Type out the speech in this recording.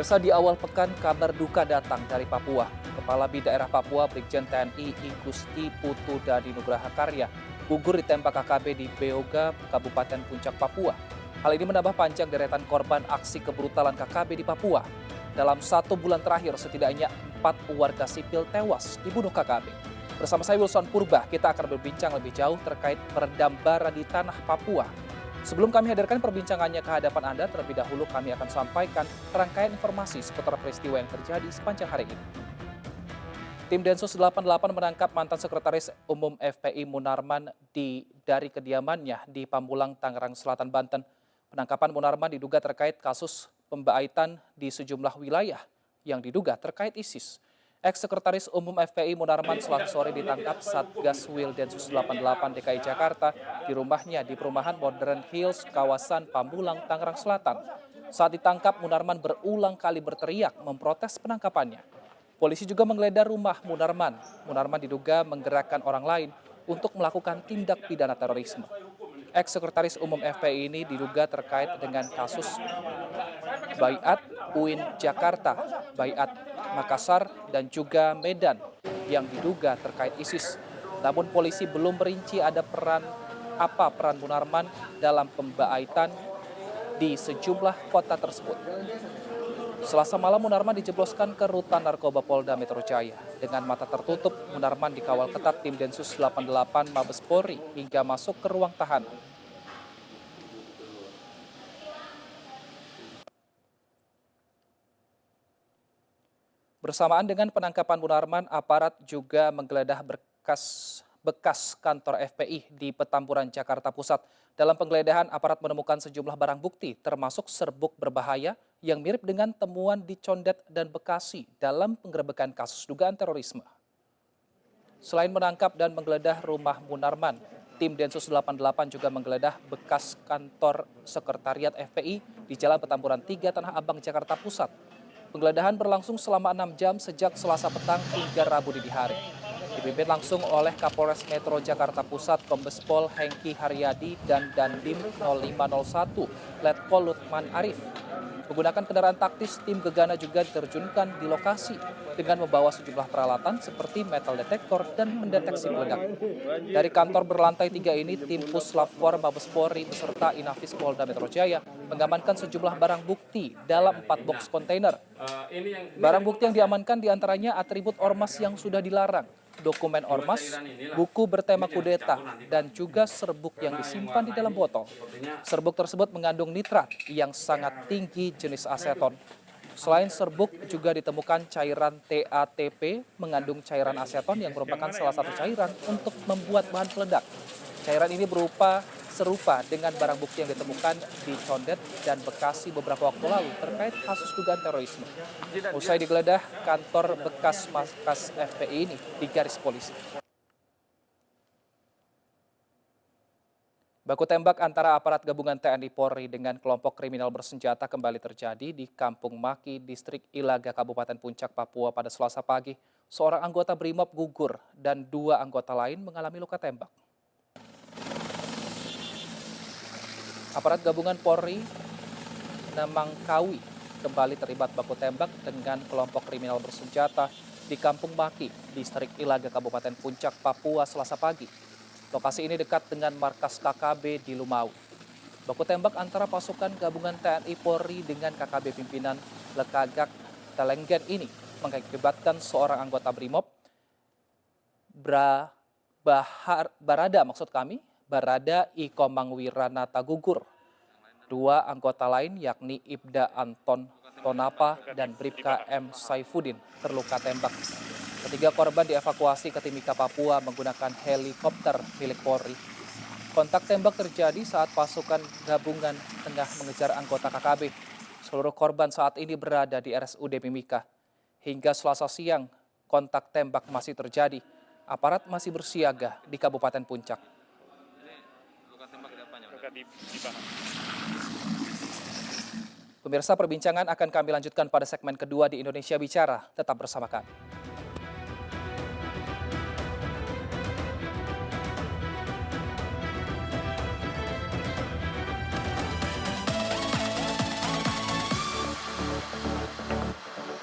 Pemirsa, di awal pekan kabar duka datang dari Papua. Kepala Bin Daerah Papua Brigjen TNI Igusti Putu Dadi Nugraha Karya gugur ditembak KKB di Beoga, Kabupaten Puncak, Papua. Hal ini menambah panjang deretan korban aksi kebrutalan KKB di Papua. Dalam 1 bulan terakhir, setidaknya 4 warga sipil tewas dibunuh KKB. Bersama saya Wilson Purba, kita akan berbincang lebih jauh terkait meredam bara di tanah Papua. Sebelum kami hadirkan perbincangannya ke hadapan Anda, terlebih dahulu kami akan sampaikan rangkaian informasi seputar peristiwa yang terjadi sepanjang hari ini. Tim Densus 88 menangkap mantan Sekretaris Umum FPI Munarman dari kediamannya di Pamulang, Tangerang Selatan, Banten. Penangkapan Munarman diduga terkait kasus pembaitan di sejumlah wilayah yang diduga terkait ISIS. Ex-Sekretaris Umum FPI Munarman Selasa sore ditangkap Satgas Wil Densus 88 DKI Jakarta di rumahnya di perumahan Modern Hills, kawasan Pamulang, Tangerang Selatan. Saat ditangkap, Munarman berulang kali berteriak memprotes penangkapannya. Polisi juga menggeledah rumah Munarman. Munarman diduga menggerakkan orang lain untuk melakukan tindak pidana terorisme. Ex-Sekretaris Umum FPI ini diduga terkait dengan kasus Baiat UIN Jakarta, Baiat Makassar, dan juga Medan yang diduga terkait ISIS. Namun polisi belum merinci ada peran Munarman dalam pembaitan di sejumlah kota tersebut. Selasa malam Munarman dijebloskan ke rutan narkoba Polda Metro Jaya. Dengan mata tertutup, Munarman dikawal ketat tim Densus 88 Mabes Polri hingga masuk ke ruang tahanan. Bersamaan dengan penangkapan Munarman, aparat juga menggeledah bekas kantor FPI di Petamburan, Jakarta Pusat. Dalam penggeledahan, aparat menemukan sejumlah barang bukti, termasuk serbuk berbahaya yang mirip dengan temuan di Condet dan Bekasi dalam penggerebekan kasus dugaan terorisme. Selain menangkap dan menggeledah rumah Munarman, tim Densus 88 juga menggeledah bekas kantor sekretariat FPI di Jalan Petamburan 3, Tanah Abang, Jakarta Pusat. Penggeledahan berlangsung selama 6 jam sejak Selasa petang hingga Rabu dini hari. Dipimpin langsung oleh Kapolres Metro Jakarta Pusat Kombes Pol Hengki Haryadi dan Dandim 0501 Letkol Lutman Arif. Menggunakan kendaraan taktis, tim Gegana juga diterjunkan di lokasi dengan membawa sejumlah peralatan seperti metal detektor dan mendeteksi peledak. Dari kantor berlantai 3 ini, tim Puslap 4 Mabes Polri beserta Inafis Polda Metro Jaya mengamankan sejumlah barang bukti dalam 4 box kontainer. Barang bukti yang diamankan diantaranya atribut ormas yang sudah dilarang, dokumen ormas, buku bertema kudeta, dan juga serbuk yang disimpan di dalam botol. Serbuk tersebut mengandung nitrat yang sangat tinggi jenis aseton. Selain serbuk, juga ditemukan cairan TATP mengandung cairan aseton yang merupakan salah satu cairan untuk membuat bahan peledak. Cairan ini serupa dengan barang bukti yang ditemukan di Condet dan Bekasi beberapa waktu lalu terkait kasus dugaan terorisme. Usai digeledah, kantor bekas markas FPI ini digaris polisi. Baku tembak antara aparat gabungan TNI Polri dengan kelompok kriminal bersenjata kembali terjadi di Kampung Maki, Distrik Ilaga, Kabupaten Puncak, Papua pada Selasa pagi. Seorang anggota BRIMOB gugur dan 2 anggota lain mengalami luka tembak. Aparat gabungan Polri Namangkawi kembali terlibat baku tembak dengan kelompok kriminal bersenjata di Kampung Maki, Distrik Ilaga, Kabupaten Puncak, Papua, Selasa pagi. Lokasi ini dekat dengan markas KKB di Lumawi. Baku tembak antara pasukan gabungan TNI Polri dengan KKB pimpinan Lekagak Telenggen ini mengakibatkan seorang anggota BRIMOB, Barada Ikomang Wiranata gugur. 2 anggota lain yakni Ibda Anton Tonapa dan Bribka M. Saifuddin terluka tembak. Ketiga korban dievakuasi ke Timika, Papua menggunakan helikopter milik Polri. Kontak tembak terjadi saat pasukan gabungan tengah mengejar anggota KKB. Seluruh korban saat ini berada di RSUD Mimika. Hingga Selasa siang, kontak tembak masih terjadi. Aparat masih bersiaga di Kabupaten Puncak. Pemirsa, perbincangan akan kami lanjutkan pada segmen kedua di Indonesia Bicara. Tetap bersama kami.